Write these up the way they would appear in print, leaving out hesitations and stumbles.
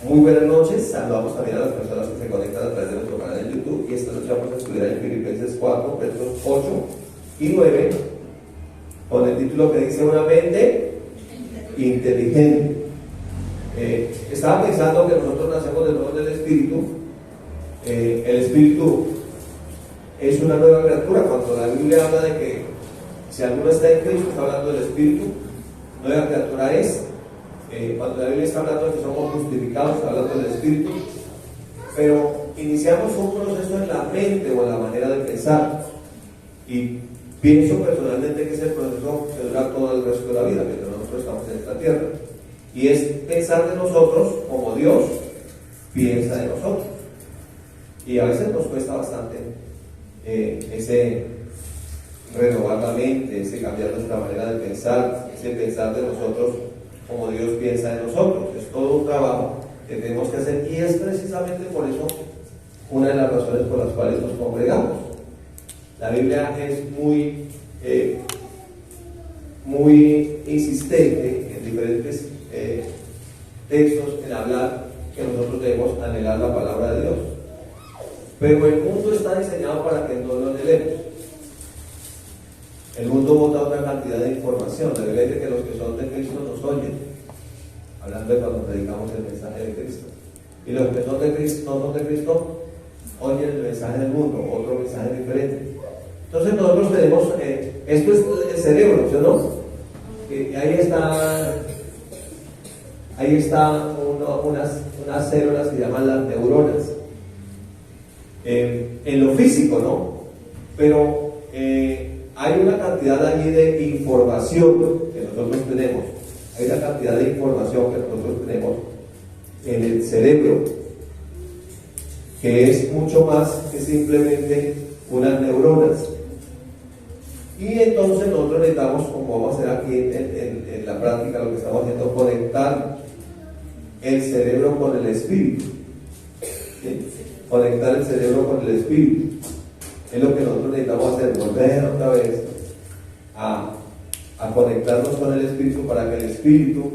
Muy buenas noches, saludamos también a las personas que se conectan a través de nuestro canal de YouTube y esta noche vamos a estudiar en Filipenses 4, versos 8 y 9 con el título que dice una mente inteligente. Estaba pensando que nosotros nacemos de nuevo del Espíritu. El Espíritu es una nueva criatura. Cuando la Biblia habla de que si alguno está en Cristo, está hablando del Espíritu, nueva criatura es. Cuando la Biblia está hablando de que somos justificados, está hablando del Espíritu. Pero iniciamos un proceso en la mente o en la manera de pensar, y pienso personalmente que es el proceso que dura todo el resto de la vida mientras nosotros estamos en esta tierra, y es pensar de nosotros como Dios piensa de nosotros. Y a veces nos cuesta bastante ese renovar la mente, ese cambiar nuestra manera de pensar, ese pensar de nosotros como Dios piensa de nosotros. Es todo un trabajo que tenemos que hacer, y es precisamente por eso una de las razones por las cuales nos congregamos. La Biblia es muy insistente en diferentes textos en hablar que nosotros debemos anhelar la palabra de Dios, pero el mundo está diseñado para que no lo anhelemos. El mundo bota una cantidad de información. La Biblia dice que los que son de Cristo nos oyen, hablando de cuando predicamos el mensaje de Cristo, y los que son de Cristo, no son de Cristo, oyen el mensaje del mundo, otro mensaje diferente. Entonces nosotros tenemos, esto es el cerebro, ¿sí o no? Ahí está unas células que se llaman las neuronas, en lo físico, ¿no? Pero hay una cantidad allí de información que nosotros tenemos, hay una cantidad de información que nosotros tenemos en el cerebro, que es mucho más que simplemente unas neuronas. Y entonces nosotros necesitamos, como vamos a hacer aquí en la práctica, lo que estamos haciendo, conectar el cerebro con el espíritu. ¿Sí? Conectar el cerebro con el espíritu es lo que nosotros necesitamos hacer, volver otra vez a conectarnos con el espíritu, para que el espíritu,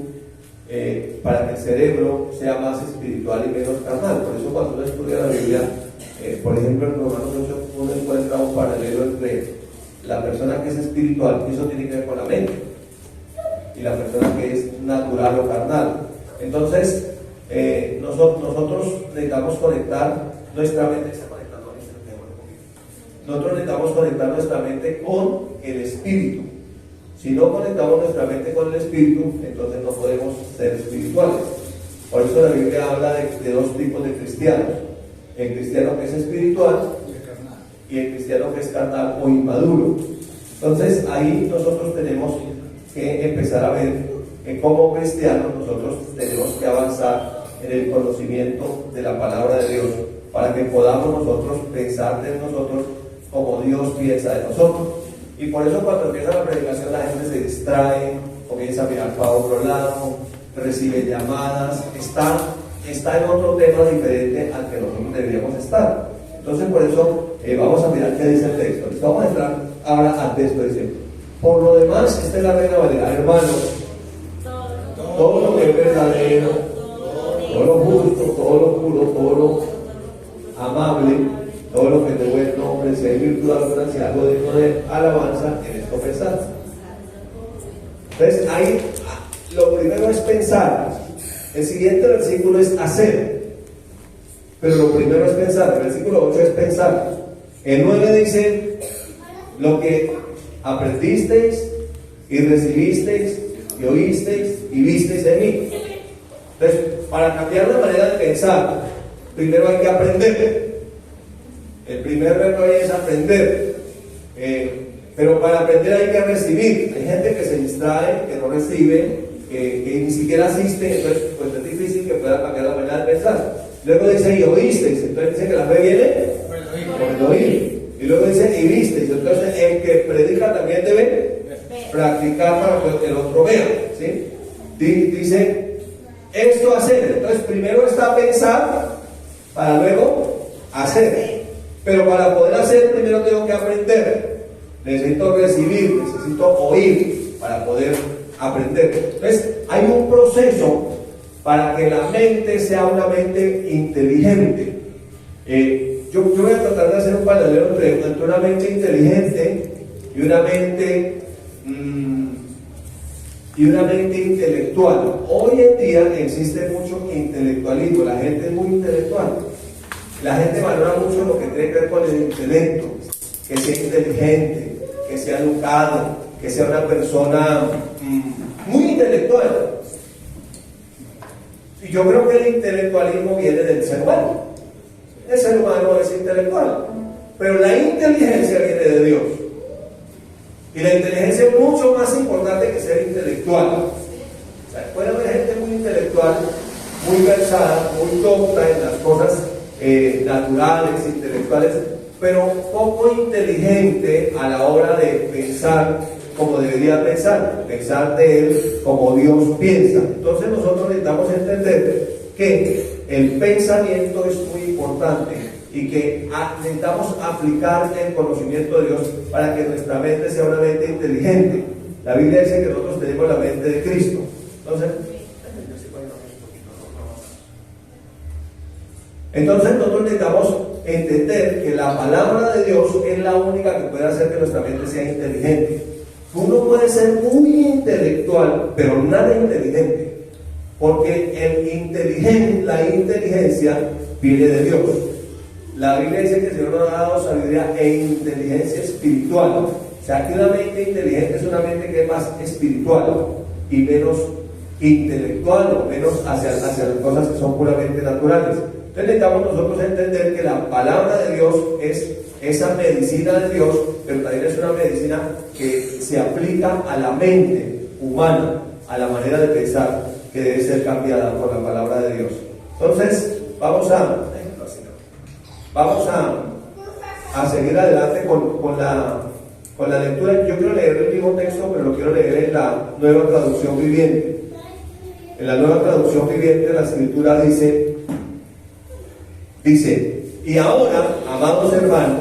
para que el cerebro sea más espiritual y menos carnal. Por eso cuando uno estudia la Biblia, por ejemplo en Romanos 8, uno encuentra un paralelo entre la persona que es espiritual, y eso tiene que ver con la mente, y la persona que es natural o carnal. Entonces nosotros necesitamos conectar nuestra mente. Nosotros necesitamos conectar nuestra mente con el espíritu. Si no conectamos nuestra mente con el espíritu, entonces no podemos ser espirituales. Por eso la Biblia habla de dos tipos de cristianos: el cristiano que es espiritual y el cristiano que es carnal o inmaduro. Entonces ahí nosotros tenemos que empezar a ver que como cristianos nosotros tenemos que avanzar en el conocimiento de la palabra de Dios, para que podamos nosotros pensar de nosotros como Dios piensa de nosotros. Y por eso cuando empieza la predicación la gente se distrae, comienza a mirar para otro lado, recibe llamadas, está en otro tema diferente al que nosotros deberíamos estar. Entonces por eso vamos a mirar qué dice el texto. Vamos a entrar ahora al texto. Dice: por lo demás, esta es la Reina Valera, hermanos, todo lo que es verdadero, todo lo justo, todo lo puro, todo lo amable, todo lo que es de buen nombre, si hay virtud alguna, si algo digno de alabanza, en esto pensar. Entonces ahí lo primero es pensar. El siguiente versículo es hacer, pero lo primero es pensar. El versículo 8 es pensar. El 9 dice: lo que aprendisteis y recibisteis y oísteis y visteis de mí. Entonces, para cambiar la manera de pensar, primero hay que aprender. El primer verbo ahí es aprender, pero para aprender hay que recibir. Hay gente que se distrae, que no recibe, que ni siquiera asiste. Entonces pues es difícil que pueda cambiar la manera de pensar. Luego dice: y oísteis. Entonces dice que la fe viene por el oír. Y luego dice: y visteis. Entonces el que predica también debe practicar para que el otro vea, ¿sí? Dice: esto hacer. Entonces primero está pensar para luego hacer. Pero para poder hacer, primero tengo que aprender. Necesito recibir, necesito oír para poder aprender. Entonces hay un proceso para que la mente sea una mente inteligente. Yo voy a tratar de hacer un paralelo entre una mente inteligente y una mente intelectual. Hoy en día existe mucho intelectualismo, la gente es muy intelectual. La gente valora mucho lo que tiene que ver con el intelecto, que sea inteligente, que sea educado, que sea una persona muy intelectual. Y yo creo que el intelectualismo viene del ser humano. El ser humano es intelectual, pero la inteligencia viene de Dios. Y la inteligencia es mucho más importante que ser intelectual. O sea, puede haber gente muy intelectual, muy versada, muy docta en las cosas naturales, intelectuales, pero poco inteligente a la hora de pensar como debería pensar de él como Dios piensa. Entonces nosotros necesitamos entender que el pensamiento es muy importante y que necesitamos aplicar el conocimiento de Dios para que nuestra mente sea una mente inteligente. La Biblia dice que nosotros tenemos la mente de Cristo. Entonces nosotros necesitamos entender que la palabra de Dios es la única que puede hacer que nuestra mente sea inteligente. Uno puede ser muy intelectual, pero nada inteligente, porque la inteligencia viene de Dios. La Biblia dice que el Señor nos ha dado sabiduría e inteligencia espiritual. O sea, que una mente inteligente es una mente que es más espiritual y menos intelectual, o menos hacia las cosas que son puramente naturales. Entonces necesitamos nosotros entender que la palabra de Dios es esa medicina de Dios, pero también es una medicina que se aplica a la mente humana, a la manera de pensar que debe ser cambiada por la palabra de Dios. Entonces vamos a seguir adelante con la lectura. Yo quiero leer el mismo texto, pero lo quiero leer en la Nueva Traducción Viviente. En la Nueva Traducción Viviente la Escritura dice, y ahora, amados hermanos,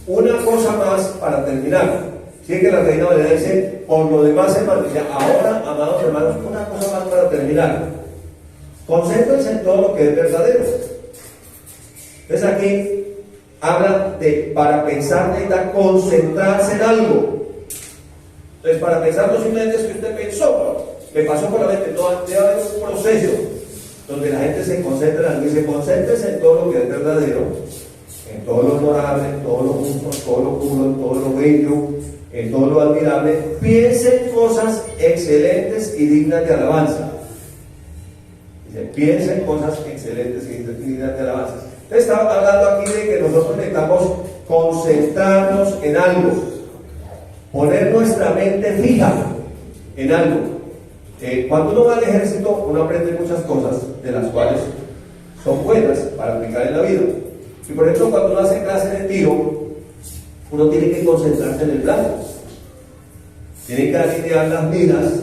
una cosa más para terminar. Sigue que la Reina Valera dice, por lo demás, hermanos, ahora, amados hermanos, una cosa más para terminar. Concéntrense en todo lo que es verdadero. Entonces aquí habla de, para pensar, necesita concentrarse en algo. Entonces, para pensar no simplemente es que usted pensó, me pasó por la mente, no, debe haber un proceso donde la gente se concentra en algo y se concéntrese en todo lo que es verdadero, en todo lo honorable, en todo lo justo, en todo lo puro, en todo lo bello, en todo lo admirable. Piensen cosas excelentes y dignas de alabanza. Dice, piensen cosas excelentes y dignas de alabanza. Entonces estaba hablando aquí de que nosotros necesitamos concentrarnos en algo, poner nuestra mente fija en algo. Cuando uno va al ejército, uno aprende muchas cosas de las cuales son buenas para aplicar en la vida. Y por ejemplo, cuando uno hace clase de tiro, uno tiene que concentrarse en el blanco, tiene que alinear las miras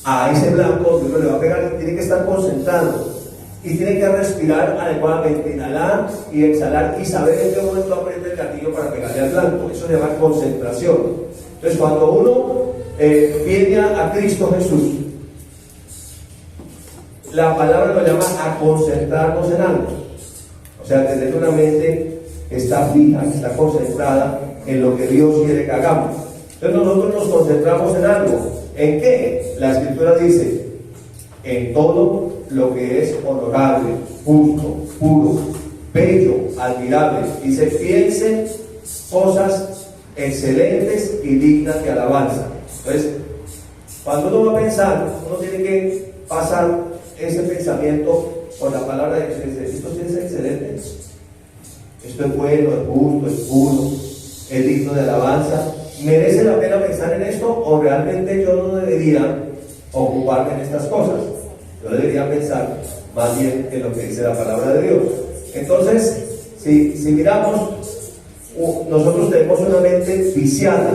a ese blanco que uno le va a pegar, y tiene que estar concentrado y tiene que respirar adecuadamente, inhalar y exhalar y saber en qué momento aprieta el gatillo para pegarle al blanco. Eso se llama concentración. Entonces, cuando uno viene a Cristo Jesús, la palabra nos llama a concentrarnos en algo. O sea, tener una mente que está fija, que está concentrada en lo que Dios quiere que hagamos. Entonces nosotros nos concentramos en algo. ¿En qué? La Escritura dice, en todo lo que es honorable, justo, puro, bello, admirable. Dice, piensen cosas excelentes y dignas de alabanza. Entonces, cuando uno va a pensar, uno tiene que pasar ese pensamiento por la palabra de Dios. Esto sí es excelente, esto es bueno, es justo, es puro, es digno de alabanza. ¿Merece la pena pensar en esto o realmente yo no debería ocuparme en estas cosas? Yo debería pensar más bien en lo que dice la palabra de Dios. Entonces, si miramos, nosotros tenemos una mente viciada.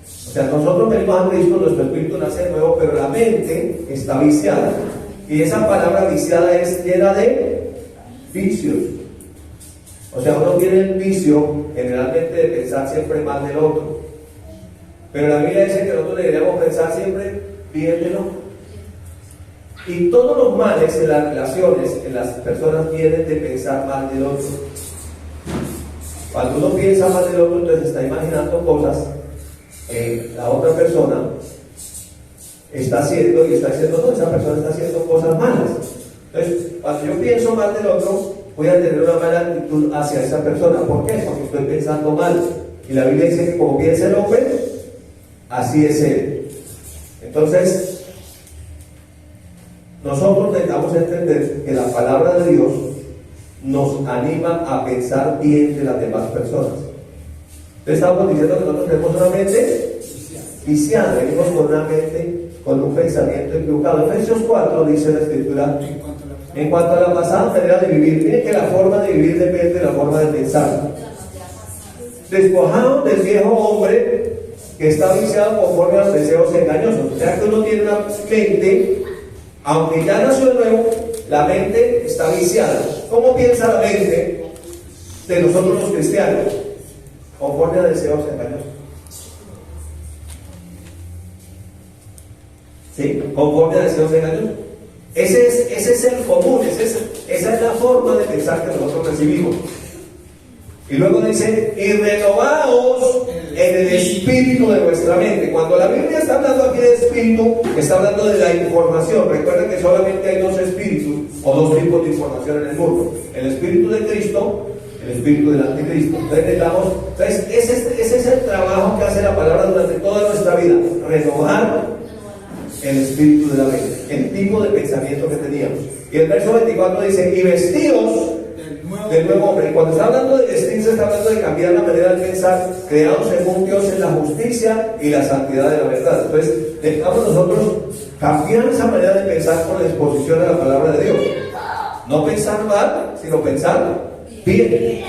O sea, nosotros venimos a Cristo, nuestro espíritu nace de nuevo, pero la mente está viciada. Y esa palabra viciada es llena de vicios. O sea, uno tiene el vicio generalmente de pensar siempre mal del otro. Pero la Biblia dice que nosotros deberíamos pensar siempre bien del otro. Y todos los males en las relaciones, en las personas, vienen de pensar mal del otro. Cuando uno piensa mal del otro, entonces está imaginando cosas que la otra persona está haciendo y está diciendo, no, esa persona está haciendo cosas malas. Entonces, cuando yo pienso mal del otro, voy a tener una mala actitud hacia esa persona. ¿Por qué? Porque estoy pensando mal. Y la Biblia dice que como piensa el hombre, así es él. Entonces, nosotros necesitamos entender que la palabra de Dios nos anima a pensar bien de las demás personas. Entonces, estamos diciendo que nosotros tenemos una mente viciada, venimos con una mente, con un pensamiento equivocado. Efesios 4 dice la Escritura, en cuanto a la pasada manera de vivir, miren que la forma de vivir depende de la forma de pensar. Despojados del viejo hombre que está viciado conforme a los deseos engañosos. O sea que uno tiene una mente, aunque ya nació de nuevo, la mente está viciada. ¿Cómo piensa la mente de nosotros los cristianos? Conforme a deseos engañosos. ¿Sí? Conforme a deseos engañosos. Ese es el común, esa es la forma de pensar que nosotros recibimos. Y luego dice, y renovaos en el espíritu de vuestra mente. Cuando la Biblia está hablando aquí de espíritu, está hablando de la información. Recuerden que solamente hay dos espíritus o dos tipos de información en el mundo: el espíritu de Cristo, el espíritu del anticristo. Entonces ese es el trabajo que hace la palabra durante toda nuestra vida: renovar el espíritu de la mente, el tipo de pensamiento que teníamos. Y el verso 24 dice, y vestidos del nuevo hombre. Y cuando está hablando de vestirse, está hablando de cambiar la manera de pensar, creados según Dios en la justicia y la santidad de la verdad. Entonces, necesitamos nosotros cambiar esa manera de pensar por la exposición a la palabra de Dios. No pensar mal, sino pensar bien.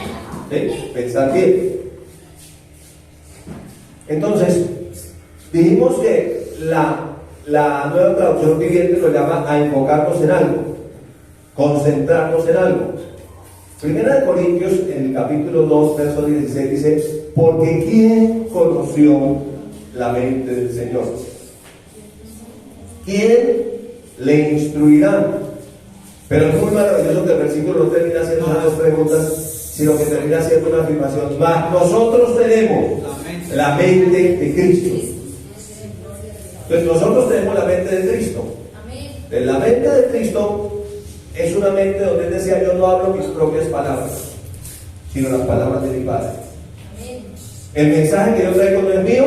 ¿Sí? Pensar bien. Entonces, dijimos que la nueva traducción viviente lo llama a enfocarnos en algo, concentrarnos en algo. Primera de Corintios, en el capítulo 2, verso 16, dice, porque ¿quién conoció la mente del Señor? ¿Quién le instruirá? Pero es muy maravilloso que el versículo no termina haciendo unas dos preguntas, sino que termina haciendo una afirmación. Mas nosotros tenemos la mente de Cristo. Entonces nosotros tenemos la mente de Cristo. En la mente de Cristo es una mente donde él decía, yo no hablo mis propias palabras, sino las palabras de mi Padre. El mensaje que yo traigo no es mío,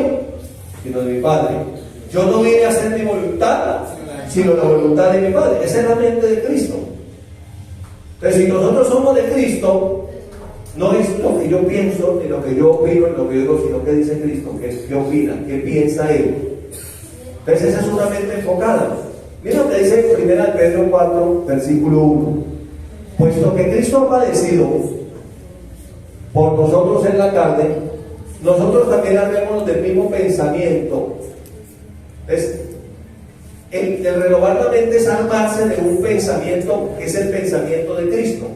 sino de mi Padre. Yo no vine a hacer mi voluntad, sino la voluntad de mi Padre. Esa es la mente de Cristo. Entonces, si nosotros somos de Cristo, no es lo que yo pienso, ni lo que yo opino, ni lo que yo digo, sino que dice Cristo, qué opina, qué piensa Él. Entonces, esa es una mente enfocada. Mira lo que dice en 1 Pedro 4, versículo 1. Puesto que Cristo ha padecido por nosotros en la carne, nosotros también haremos del mismo pensamiento. Entonces, el renovar la mente es armarse de un pensamiento que es el pensamiento de Cristo.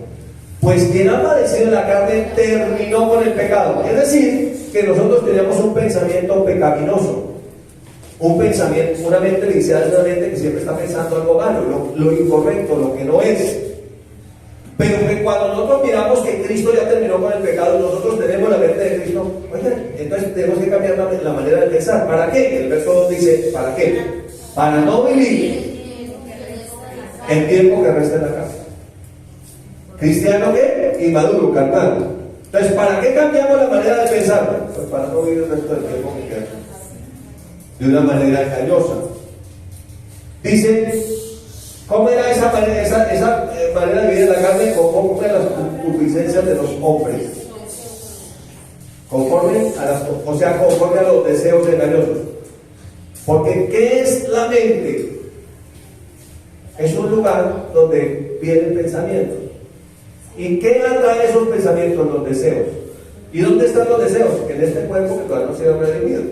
Pues quien ha padecido en la carne terminó con el pecado. Es decir, que nosotros tenemos un pensamiento pecaminoso. Un pensamiento, una mente viciada es una mente que siempre está pensando algo malo, lo incorrecto, lo que no es. Pero que cuando nosotros miramos que Cristo ya terminó con el pecado, nosotros tenemos la mente de Cristo, oye, entonces tenemos que cambiar la manera de pensar. ¿Para qué? El verso 2 dice, ¿para qué? Para no vivir el tiempo que resta en la casa. ¿Cristiano qué? Inmaduro, carnal. Entonces, ¿para qué cambiamos la manera de pensar? Pues para no vivir el resto del tiempo que queda de una manera engañosa. Dice, ¿cómo era esa manera de vivir en la carne? Conforme a las concupiscencias de los hombres. Conforme a los deseos engañosos. Porque ¿qué es la mente? Es un lugar donde viene el pensamiento. ¿Y qué atrae esos pensamientos? Los deseos. ¿Y dónde están los deseos? En este cuerpo que todavía no se ha redimido.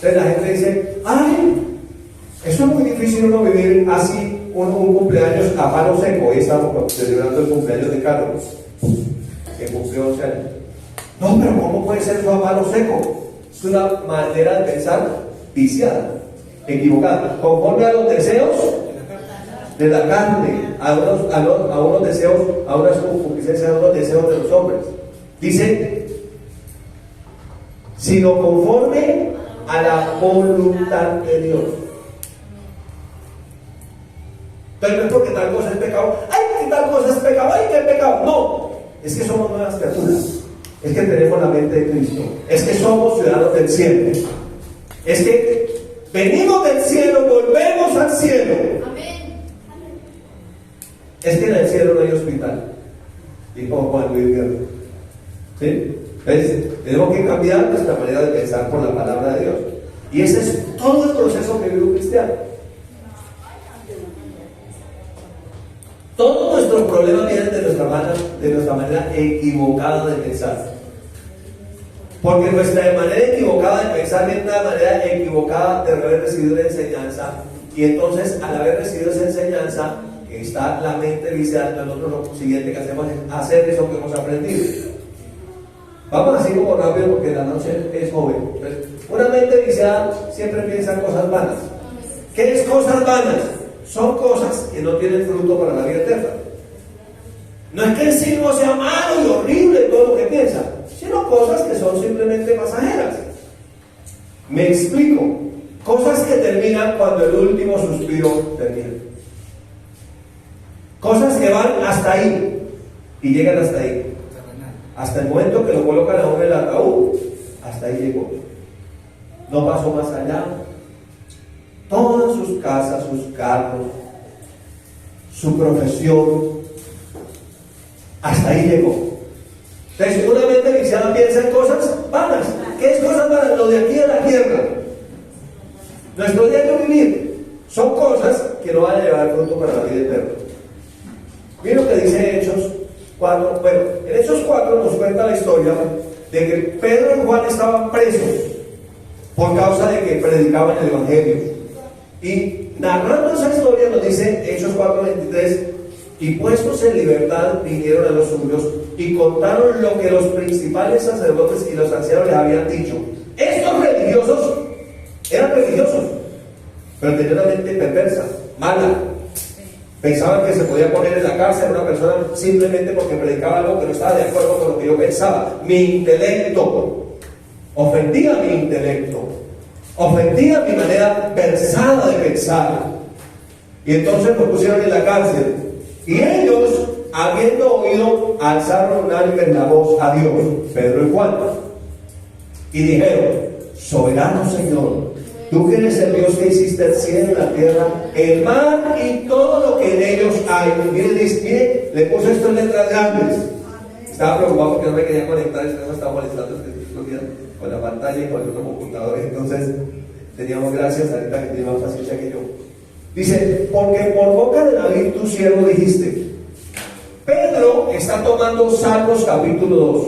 Entonces la gente dice, ay, eso es muy difícil uno vivir así un cumpleaños a palo seco. Hoy estamos celebrando el cumpleaños de Carlos, que cumplió 11 años. No, pero ¿cómo puede ser eso a palo seco? Es una manera de pensar viciada, equivocada, conforme a los deseos de la carne, a unos deseos, a unas concupiscencias, a unos deseos de los hombres. Dice, sino conforme a la voluntad de Dios. Entonces no es porque tal cosa es pecado, ¡ay, que tal cosa es pecado! ¡Ay, que es pecado! No, es que somos nuevas criaturas, es que tenemos la mente de Cristo, es que somos ciudadanos del cielo, es que venimos del cielo, volvemos al cielo. Amén. Es que en el cielo no hay hospital, dijo Juan Luis Guerra. ¿Sí? Entonces, tenemos que cambiar nuestra manera de pensar por la palabra de Dios. Y ese es todo el proceso que vive un cristiano. Todos nuestros problemas vienen de nuestra manera equivocada de pensar. Porque nuestra manera equivocada de pensar viene de una manera equivocada de haber recibido la enseñanza. Y entonces, al haber recibido esa enseñanza, está la mente viciada. Nosotros lo siguiente que hacemos es hacer eso que hemos aprendido. Vamos así como rápido porque la noche es joven. Una mente viciada siempre piensa en cosas vanas. ¿Qué es cosas vanas? Son cosas que no tienen fruto para la vida eterna. No es que el sí no sea malo y horrible todo lo que piensa, sino cosas que son simplemente pasajeras. Me explico. Cosas que terminan cuando el último suspiro termina. Cosas que van hasta ahí y llegan hasta ahí. Hasta el momento que lo colocan a uno en el ataúd, hasta ahí llegó. No pasó más allá. Todas sus casas, sus carros, su profesión, hasta ahí llegó. Entonces, una mente viciada piensa en cosas vanas. ¿Qué es cosas vanas? Lo de aquí de la tierra. Nuestro diario vivir son cosas que no van a llevar fruto para la vida eterna. Miren lo que dice Hechos 4. Bueno, en Hechos 4 nos cuenta la historia de que Pedro y Juan estaban presos por causa de que predicaban el Evangelio. Y narrando esa historia nos dice Hechos 4:23, y puestos en libertad vinieron a los suyos y contaron lo que los principales sacerdotes y los ancianos les habían dicho. Estos religiosos eran religiosos, pero tenían una mente perversa, mala. Pensaban que se podía poner en la cárcel a una persona simplemente porque predicaba algo que no estaba de acuerdo con lo que yo pensaba. Mi intelecto ofendía mi intelecto, ofendía mi manera versada de pensar. Y entonces nos pusieron en la cárcel. Y ellos, habiendo oído, alzaron unánime la voz a Dios, Pedro y Juan, y dijeron: soberano Señor, tú que eres el Dios que hiciste el cielo y la tierra, el mar y todo lo que en ellos hay. Mire, le puse esto en letras grandes. Estaba preocupado porque no me quería conectar, y me estaba molestando estos días con la pantalla y con el otro computador. Entonces, teníamos gracias ahorita que tiene más paciencia que yo. Dice: porque por boca de David tu siervo dijiste. Pedro está tomando Salmos capítulo 2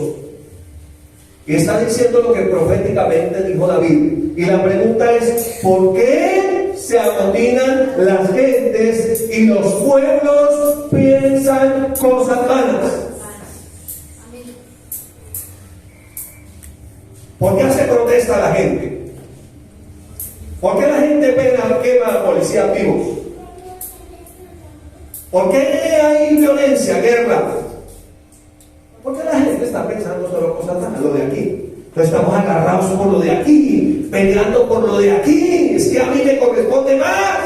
y está diciendo lo que proféticamente dijo David. Y la pregunta es: ¿por qué se amotinan las gentes y los pueblos piensan cosas vanas? ¿Por qué hace protesta la gente? ¿Por qué la gente quema a policías vivos? ¿Por qué hay violencia, guerra? Porque la gente está pensando solo cosas vanas, lo de aquí. Entonces estamos agarrados por lo de aquí, peleando por lo de aquí. Es que a mí me corresponde más,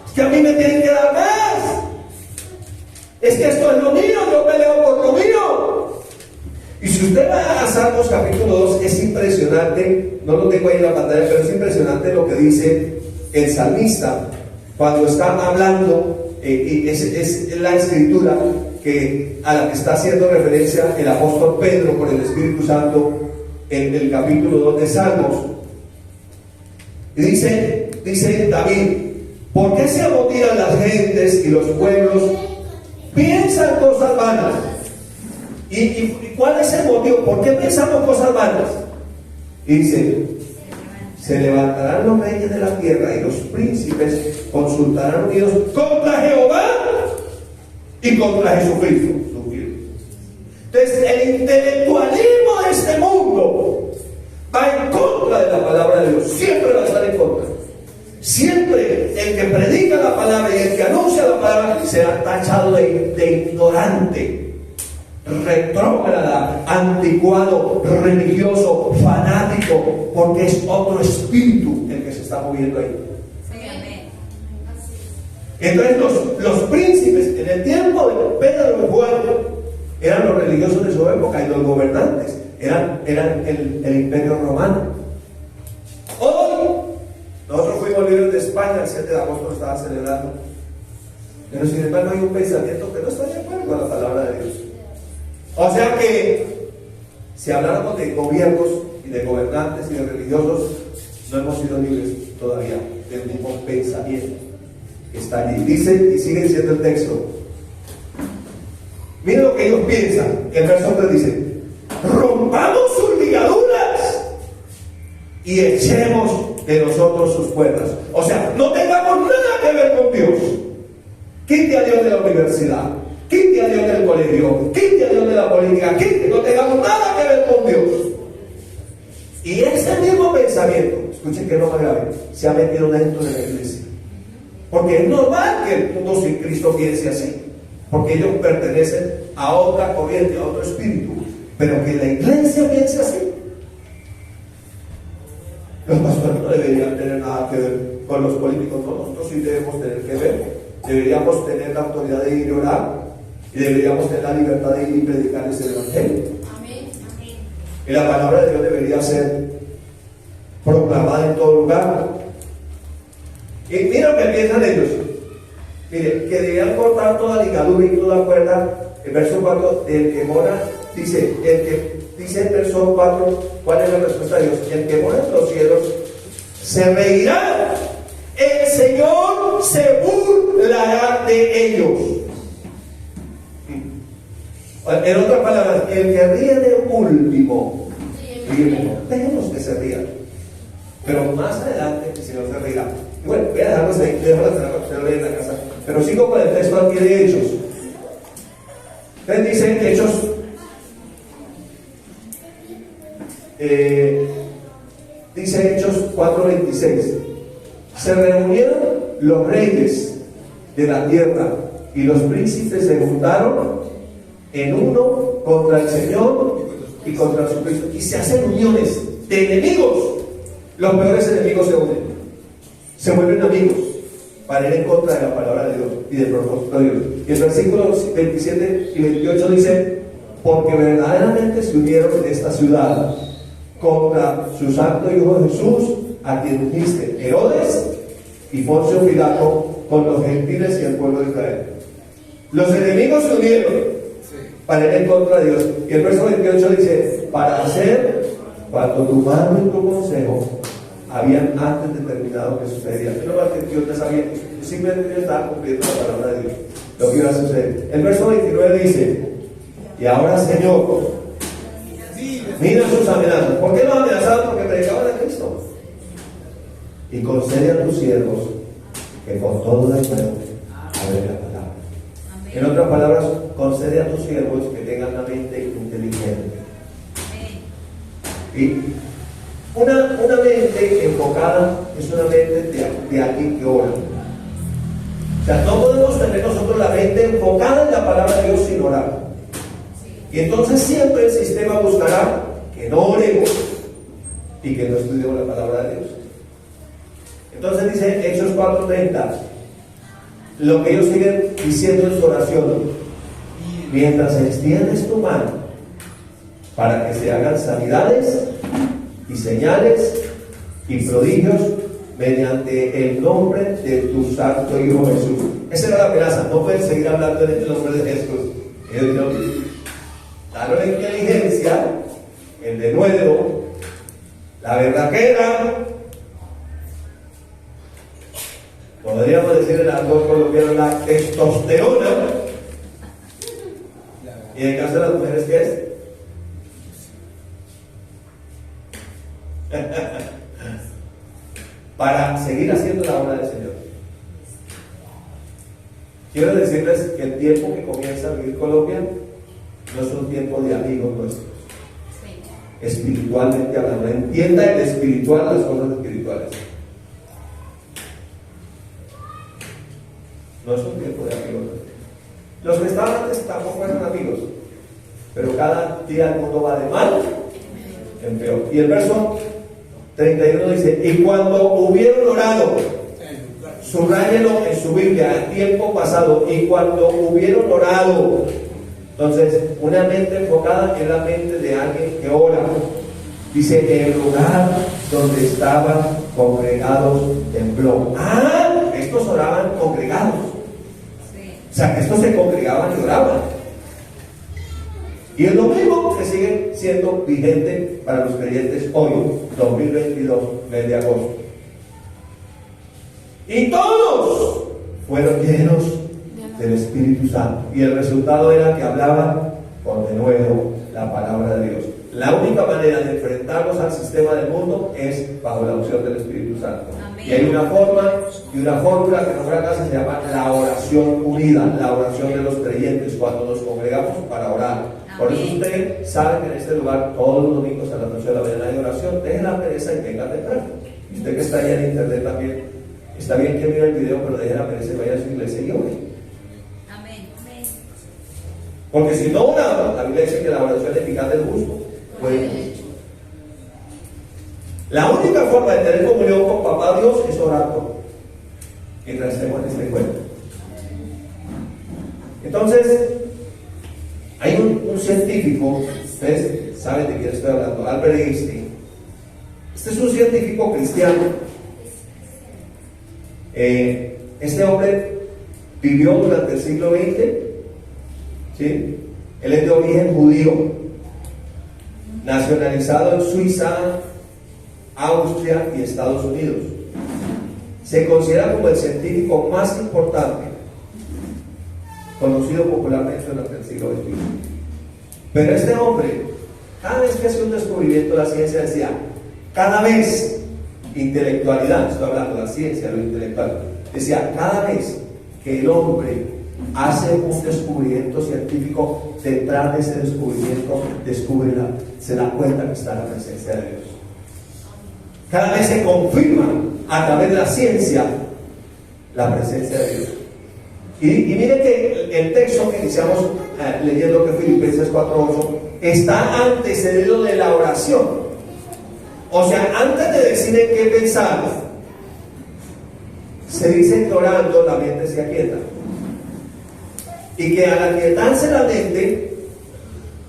es que a mí me tienen que dar más, es que esto es lo mío, yo peleo por lo mío. Y si usted va a Salmos capítulo 2, es impresionante, no lo tengo ahí en la pantalla, pero es impresionante lo que dice el salmista cuando está hablando. Y es la escritura a la que está haciendo referencia el apóstol Pedro por el Espíritu Santo en el capítulo 2 de Salmos. Y dice David: ¿por qué se amotinan las gentes y los pueblos piensan cosas vanas? ¿Y cuál es el motivo? ¿Por qué pensamos cosas vanas? Y dice: se levantarán los reyes de la tierra y los príncipes consultarán unidos contra Jehová y contra Jesucristo. Entonces, el intelectualismo de este mundo va en contra de la palabra de Dios, siempre va a estar en contra. siempre el que predica la palabra y el que anuncia la palabra será tachado de ignorante, retrógrada, anticuado, religioso, fanático, porque es otro espíritu el que se está moviendo ahí. Entonces los príncipes en el tiempo de Pedro y Juan eran los religiosos de su época, y los gobernantes eran el imperio romano. Hoy nosotros fuimos libres de España, el 7 de agosto lo estaban celebrando, pero sin embargo hay un pensamiento que no está de acuerdo con la palabra de Dios. O sea que si habláramos de gobiernos y de gobernantes y de religiosos, no hemos sido libres todavía del mismo pensamiento que está allí. Dice, y sigue diciendo el texto, miren lo que ellos piensan. El verso 3 dice: rompamos sus ligaduras y echemos de nosotros sus cuerdas. O sea, no tengamos nada que ver con Dios. Quite a Dios de la universidad, quite a Dios del colegio, quite a Dios de la política, quite, no tengamos nada que ver con Dios. Y ese mismo pensamiento, escuchen que es lo más grave, se ha metido dentro de la iglesia. Porque es normal que el mundo sin Cristo piense así, porque ellos pertenecen a otra corriente, a otro espíritu. Pero que la iglesia piense así. Los pastores no deberían tener nada que ver con los políticos, no, nosotros sí debemos tener que ver. Deberíamos tener la autoridad de ir a orar, y deberíamos tener la libertad de ir y predicarles el evangelio. Amén. Y la palabra de Dios debería ser proclamada en todo lugar. Y mira lo que piensan ellos. Mire, que debían cortar toda ligadura y toda cuerda. El verso 4, el que mora, dice el verso 4, ¿cuál es la respuesta de Dios? El que mora en los cielos se reirá, el Señor se burlará de ellos. En otras palabras, el que ríe de último, dejemos que se ría, pero más adelante el Señor se reirá. Y bueno, voy a dejarlos ahí, dejo la tarea para que usted lo lea en la casa, pero sigo con el texto aquí de Hechos. Entonces dice Hechos, dice Hechos 4:26, se reunieron los reyes de la tierra y los príncipes se juntaron en uno contra el Señor y contra su Cristo, y se hacen uniones de enemigos. Los peores enemigos se unen, se vuelven amigos para ir en contra de la palabra de Dios y del propósito de Dios. Y el versículo 27 y 28 dice: porque verdaderamente se unieron en esta ciudad contra su santo Hijo Jesús, a quien ungiste, Herodes y Poncio Pilato, con los gentiles y el pueblo de Israel. Los enemigos se unieron para ir en contra de Dios. Y el verso 28 dice: para hacer cuanto tu mano y tu consejo habían antes determinado que sucedería. No más que Dios ya sabía, simplemente estaba cumpliendo la palabra de Dios, lo que iba a suceder. El verso 29 dice: y ahora, Señor, mira sus amenazas. ¿Por qué los amenazaban? Porque predicaban a Cristo. Y concede a tus siervos que con todo el pueblo hablen la palabra. En otras palabras, concede a tus siervos que tengan la mente inteligente. Y una mente enfocada es una mente de alguien que ora. O sea, no podemos tener nosotros la mente enfocada en la palabra de Dios sin orar. Y entonces siempre el sistema buscará que no oremos y que no estudiemos la palabra de Dios. Entonces dice Hechos 4:30, lo que ellos siguen diciendo en su oración: mientras extiendes tu mano para que se hagan sanidades y señales y prodigios mediante el nombre de tu santo Hijo Jesús. Esa era la amenaza. No pueden seguir hablando en el nombre de Jesús. Ellos dijeron: danos la inteligencia, el denuedo, la verdadera, podríamos decir en argot colombiano, la testosterona. Y en el caso de las mujeres, ¿qué es? Para seguir haciendo la obra del Señor. Quiero decirles que el tiempo que comienza a vivir Colombia no es un tiempo de amigos nuestros. Espiritualmente hablando, entienda el espiritual, las cosas espirituales. No es un tiempo de amigos. Los que estaban antes tampoco eran amigos, pero cada día el mundo va de mal en peor. Y el verso 31 dice: y cuando hubieron orado, subráyenlo en su Biblia, en tiempo pasado, y cuando hubieron orado. Entonces, una mente enfocada es la mente de alguien que ora. Dice: en el lugar donde estaban congregados tembló. Estos oraban congregados. O sea, estos se congregaban y oraban. Y es lo mismo que sigue siendo vigente para los creyentes hoy, 2022, mes de agosto. Y todos fueron llenos del Espíritu Santo. Y el resultado era que hablaban con denuedo la palabra de Dios. La única manera de enfrentarnos al sistema del mundo es bajo la unción del Espíritu Santo. Amén. Y hay una forma y una fórmula que en nuestra casa se llama la oración unida, la oración de los creyentes cuando nos congregamos para orar. Amén. Por eso usted sabe que en este lugar todos los domingos a las 8 de la mañana hay oración. Deje la pereza y venga temprano. Y usted que está ahí en internet también, está bien que mire el video, pero deje la pereza y vaya a su iglesia y ore. Porque si no oramos, la Biblia dice que la oración eficaz del justo puede mucho. La única forma de tener comunión con Papá Dios es orando mientras estemos en este cuento. Entonces, hay un científico, ustedes saben de quién estoy hablando, Albert Einstein. Este es un científico cristiano. Este hombre vivió durante el siglo XX. ¿Sí? Él es de origen judío, nacionalizado en Suiza, Austria y Estados Unidos. Se considera como el científico más importante conocido popularmente durante el siglo XXI. Pero este hombre, cada vez que hacía un descubrimiento de la ciencia, decía: cada vez, intelectualidad, estoy hablando de la ciencia, lo intelectual, decía: cada vez que el hombre hace un descubrimiento científico, detrás de ese descubrimiento se da cuenta que está la presencia de Dios. Cada vez se confirma a través de la ciencia la presencia de Dios. Y mire que el texto que iniciamos leyendo, que Filipenses 4:8, está antecedido de la oración. O sea, antes de decir en qué pensar, se dice que orando la mente se aquieta. Y que al aquietarse la mente,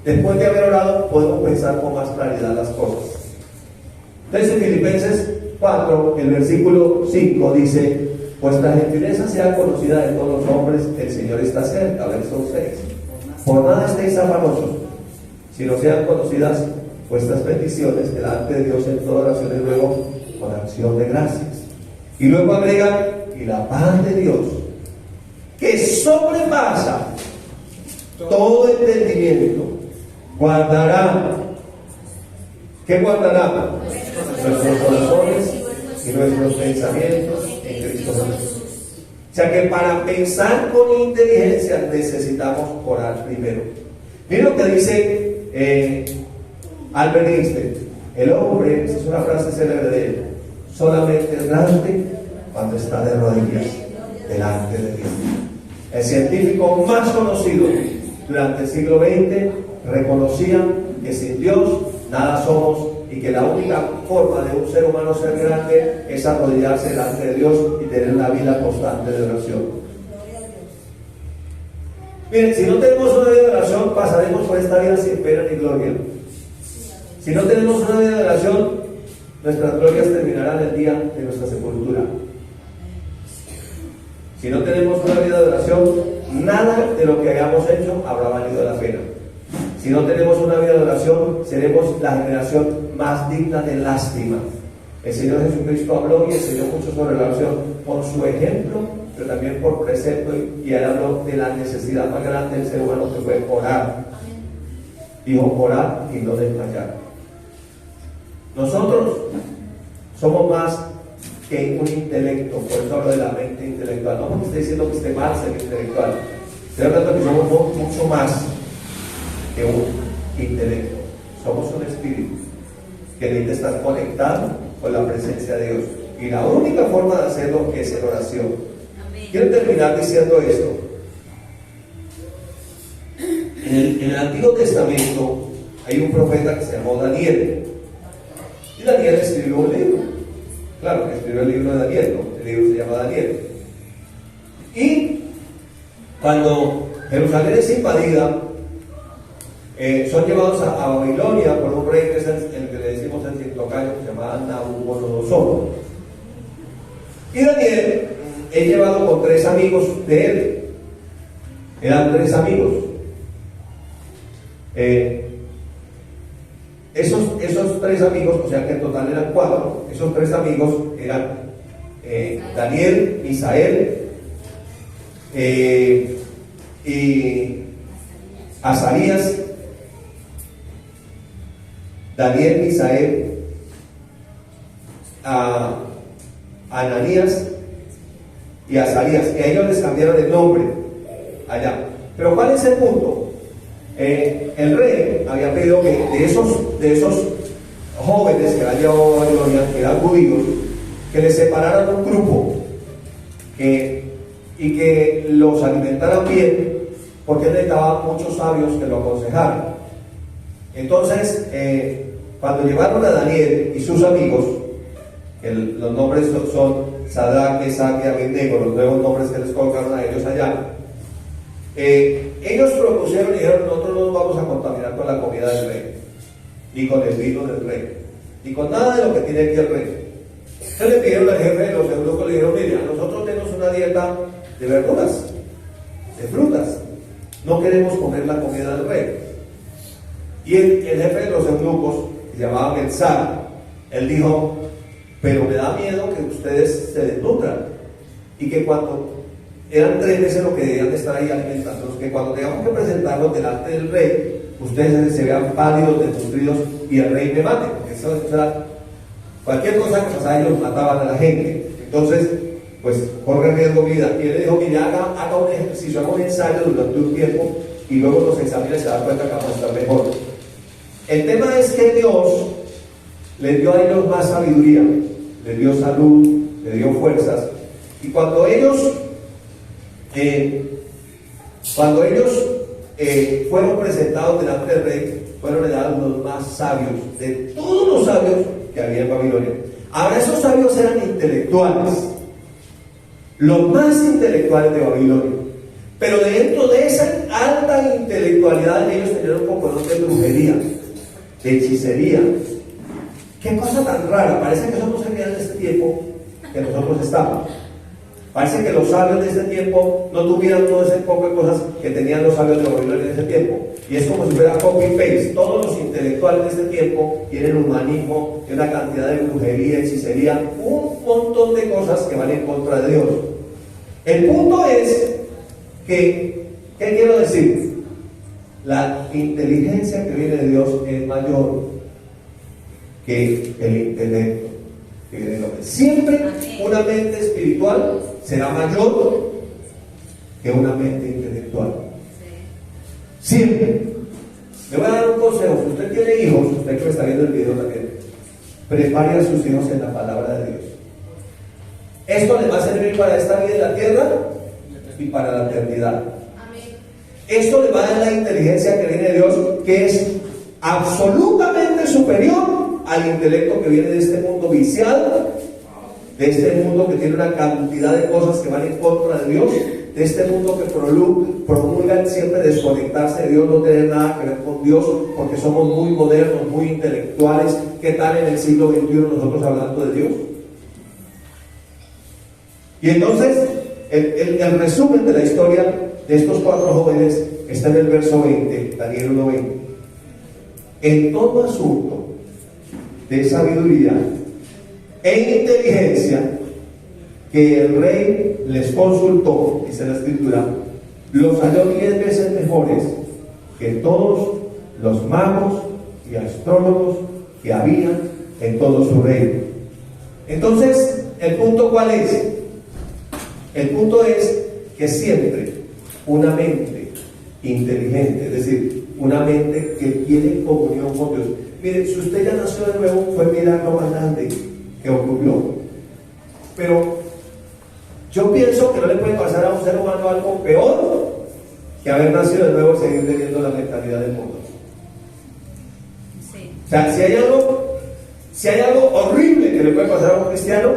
después de haber orado, podemos pensar con más claridad las cosas. Entonces en Filipenses 4, el versículo 5 dice: vuestra gentileza sea conocida de todos los hombres, el Señor está cerca. Verso 6: por nada estéis afanosos, sino sean conocidas vuestras peticiones delante de Dios en toda oración y ruego con acción de gracias. Y luego agrega: y la paz de Dios, que sobrepasa todo entendimiento, guardará. ¿Qué guardará? Nuestros corazones y nuestros pensamientos en Cristo Jesús. O sea que para pensar con inteligencia necesitamos orar primero. Miren lo que dice Albert Einstein: el hombre, esa es una frase célebre de él, solamente es grande cuando está de rodillas delante de Dios. El científico más conocido durante el siglo XX reconocía que sin Dios nada somos y que la única forma de un ser humano ser grande es arrodillarse delante de Dios y tener una vida constante de oración. Miren, si no tenemos una vida de oración, pasaremos por esta vida sin pena ni gloria. Si no tenemos una vida de oración, nuestras glorias terminarán el día de nuestra sepultura. Si no tenemos una vida de oración, nada de lo que hayamos hecho habrá valido la pena. Si no tenemos una vida de oración, seremos la generación más digna de lástima. El Señor Jesucristo habló y enseñó mucho sobre la oración por su ejemplo, pero también por precepto, y él habló de la necesidad más grande del ser humano, que fue orar. Dijo: orar y no desmayar. Nosotros somos más que un intelecto, por eso hablo de la mente intelectual. No porque esté diciendo que esté mal ser intelectual, estoy hablando que somos mucho más que un intelecto. Somos un espíritu que necesita estar conectado con la presencia de Dios, y la única forma de hacerlo es en oración. Quiero terminar diciendo esto. En el Antiguo Testamento hay un profeta que se llamó Daniel. Y Daniel escribió un libro. Claro, escribió el libro de Daniel, ¿no? El libro se llama Daniel. Y cuando Jerusalén es invadida, son llevados a Babilonia por un rey que es el que le decimos el cintocayo, que se llama Nabucodonosor. Y Daniel es llevado con 3 amigos de él. Eran 3 amigos. Esos 3 amigos, o sea que en total eran 4, esos 3 amigos eran Daniel, Misael y Azarías. Daniel, Misael, Ananías y Azarías, que a ellos les cambiaron el nombre allá. Pero ¿cuál es el punto? El rey había pedido que de esos jóvenes que habían llevado a Babilonia, que eran judíos, que les separaran un grupo y que los alimentaran bien, porque él necesitaba muchos sabios que lo aconsejaran. Entonces, cuando llevaron a Daniel y sus amigos, los nombres son Sadrach, Mesach y Abednego, los nuevos nombres que les colocaron a ellos allá, ellos propusieron y dijeron: nosotros no nos vamos a contaminar con la comida del rey, ni con el vino del rey, ni con nada de lo que tiene aquí el rey. Entonces le pidieron al jefe de los eunucos, le dijeron: mira, nosotros tenemos una dieta de verduras, de frutas, no queremos comer la comida del rey. Y el jefe de los eunucos, que se llamaba Belsar, él dijo: pero me da miedo que ustedes se desnutran y que cuando eran 3 veces lo que debían de estar ahí alimentándolos, que cuando tengamos que presentarlos delante del rey, ustedes se vean pálidos, desnutridos y el rey me mate, porque eso era cualquier cosa que pasara, ellos mataban a la gente. Entonces, pues corre riesgo vida. Y él le dijo: mira, haga un ejercicio, haga un ensayo durante un tiempo y luego los examina y se da cuenta que vamos a estar mejor. El tema es que Dios les dio a ellos más sabiduría, les dio salud, les dio fuerzas. Y cuando ellos fueron presentados delante del rey, fueron dados los más sabios de todos los sabios que había en Babilonia. Ahora, esos sabios eran intelectuales, los más intelectuales de Babilonia. Pero dentro de esa alta intelectualidad, ellos tenían un poco de brujería, de hechicería. Qué cosa tan rara. Parece que somos en este tiempo que nosotros estamos. Parece que los sabios de ese tiempo no tuvieran todo ese poco de cosas que tenían los sabios de Babilonia en ese tiempo. Y es como si fuera copy-paste. Todos los intelectuales de ese tiempo tienen humanismo, tienen una cantidad de brujería, hechicería, un montón de cosas que van en contra de Dios. El punto es que, ¿qué quiero decir? La inteligencia que viene de Dios es mayor que el intelecto que viene de Dios. Siempre una mente espiritual será mayor que una mente intelectual. Siempre. Le voy a dar un consejo. Si usted tiene hijos, usted que me está viendo el video también, prepare a sus hijos en la palabra de Dios. Esto les va a servir para esta vida en la tierra y para la eternidad. Esto le va a dar la inteligencia que viene de Dios, que es absolutamente superior al intelecto que viene de este mundo viciado, de este mundo que tiene una cantidad de cosas que van en contra de Dios, de este mundo que promulgan siempre desconectarse de Dios, no tener nada que ver con Dios, porque somos muy modernos, muy intelectuales. ¿Qué tal en el siglo XXI nosotros hablando de Dios? Y entonces, el resumen de la historia de estos 4 jóvenes está en el verso 20, Daniel 1:20. En todo asunto de sabiduría e inteligencia que el rey les consultó, dice la escritura, los halló 10 veces mejores que todos los magos y astrólogos que había en todo su reino. Entonces, ¿el punto cuál es? El punto es que siempre una mente inteligente, es decir, una mente que tiene comunión con Dios. Mire, si usted ya nació de nuevo, fue el milagro más grande que ocurrió. Pero Yo pienso que no le puede pasar a un ser humano algo peor que haber nacido de nuevo y seguir teniendo la mentalidad del mundo. Sí. O sea, si hay algo horrible que le puede pasar a un cristiano,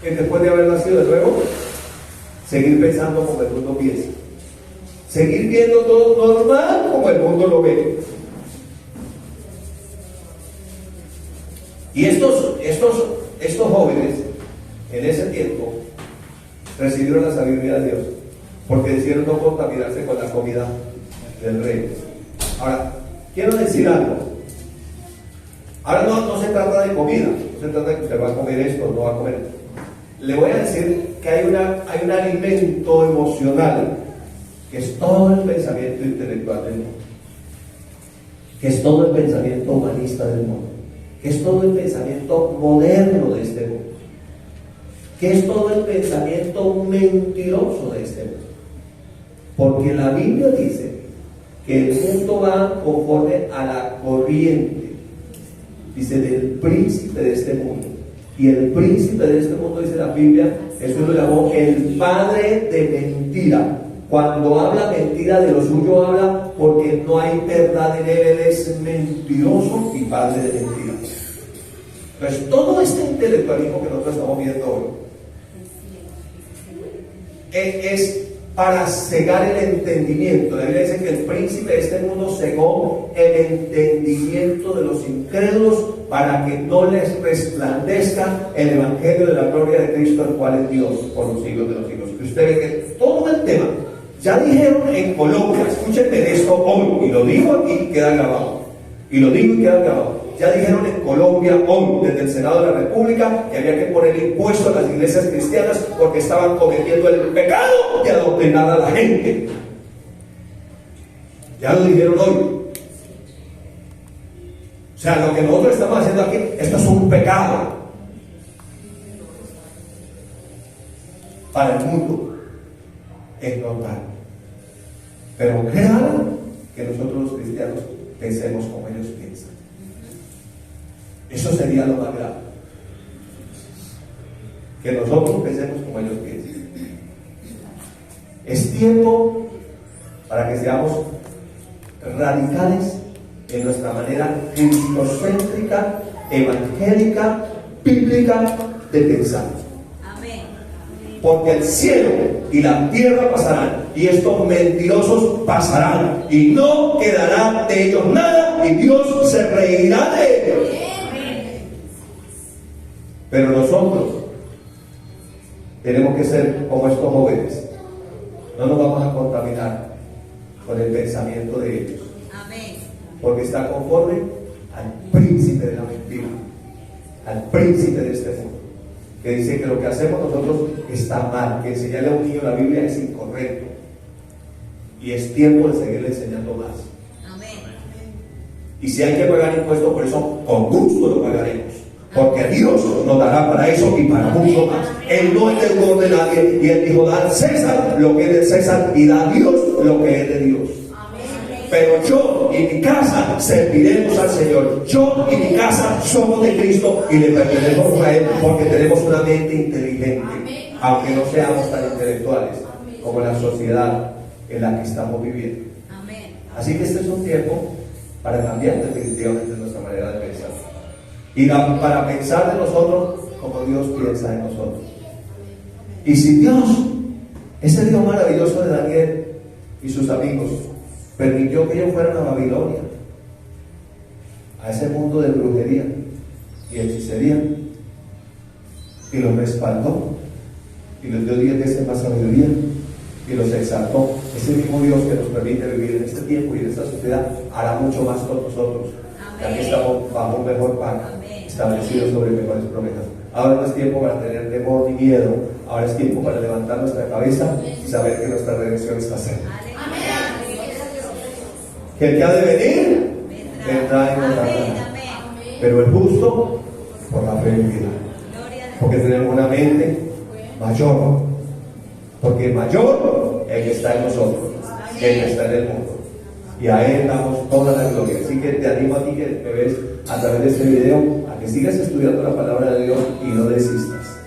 es después de haber nacido de nuevo, seguir pensando como el mundo piensa. Seguir viendo todo normal como el mundo lo ve. Y estos jóvenes, en ese tiempo, recibieron la sabiduría de Dios, porque decidieron no contaminarse con la comida del rey. Ahora, quiero decir algo. Ahora no se trata de comida, no se trata de que usted va a comer esto o no va a comer. Le voy a decir que hay un alimento emocional, que es todo el pensamiento intelectual del mundo, que es todo el pensamiento humanista del mundo, que es todo el pensamiento moderno de este mundo, que es todo el pensamiento mentiroso de este mundo. Porque la Biblia dice que el mundo va conforme a la corriente, dice, del príncipe de este mundo. Y el príncipe de este mundo, dice la Biblia, Jesús lo llamó el padre de mentira. Cuando habla mentira, de lo suyo habla, porque no hay verdad en él. Él es mentiroso y padre de mentira. Entonces, todo este intelectualismo que nosotros estamos viendo hoy es para cegar el entendimiento. La Biblia dice que el príncipe de este mundo cegó el entendimiento de los incrédulos para que no les resplandezca el evangelio de la gloria de Cristo, el cual es Dios por los siglos de los siglos. Y usted ve que todo el tema, ya dijeron en Colombia, escúchenme de esto hoy, y lo digo aquí y queda grabado, ya dijeron en Colombia hoy, desde el Senado de la República, que había que poner impuestos a las iglesias cristianas porque estaban cometiendo el pecado de adoctrinar a la gente. Ya lo dijeron hoy. O sea, lo que nosotros estamos haciendo aquí, esto es un pecado para el mundo, es normal. Pero claro que nosotros los cristianos pensemos como ellos piensan. Eso sería lo más grave. Que nosotros pensemos como ellos piensan. Es tiempo para que seamos radicales en nuestra manera cristocéntrica, evangélica, bíblica de pensar. Amén. Porque el cielo y la tierra pasarán, y estos mentirosos pasarán, y no quedará de ellos nada, y Dios se reirá de ellos. Pero nosotros tenemos que ser como estos jóvenes. No nos vamos a contaminar con el pensamiento de ellos. Amén. Porque está conforme al príncipe de la mentira, al príncipe de este mundo, que dice que lo que hacemos nosotros está mal, que enseñarle a un niño la Biblia es incorrecto, y es tiempo de seguirle enseñando más. Amén. Y si hay que pagar impuestos por eso, con gusto lo pagaremos, porque Dios nos dará para eso y para mucho más. Él no es deudor de nadie, y Él dijo: da al César lo que es de César y da a Dios lo que es de Dios. Pero yo y mi casa serviremos al Señor. Yo y mi casa somos de Cristo y le pertenecemos a Él, porque tenemos una mente inteligente, aunque no seamos tan intelectuales como la sociedad en la que estamos viviendo. Amén. Así que este es un tiempo para cambiar definitivamente nuestra manera de pensar, y para pensar de nosotros como Dios piensa en nosotros. Y si Dios, ese Dios maravilloso de Daniel y sus amigos, permitió que ellos fueran a Babilonia, a ese mundo de brujería y hechicería, y los respaldó y les dio 10 veces más sabiduría y los exaltó, ese mismo Dios que nos permite vivir en este tiempo y en esta sociedad hará mucho más con nosotros. Ya que estamos bajo un mejor pacto, establecidos sobre mejores promesas. Ahora no es tiempo para tener temor ni miedo, ahora es tiempo para levantar nuestra cabeza y saber que nuestra redención está cerca. Que el que ha de venir vendrá en otra manera, pero el justo por la fe vivirá. Porque tenemos una mente mayor, porque mayor el que está en nosotros, el que está en el mundo, y a Él damos toda la gloria. Así que te animo a ti que me ves a través de este video a que sigas estudiando la palabra de Dios y no desistas.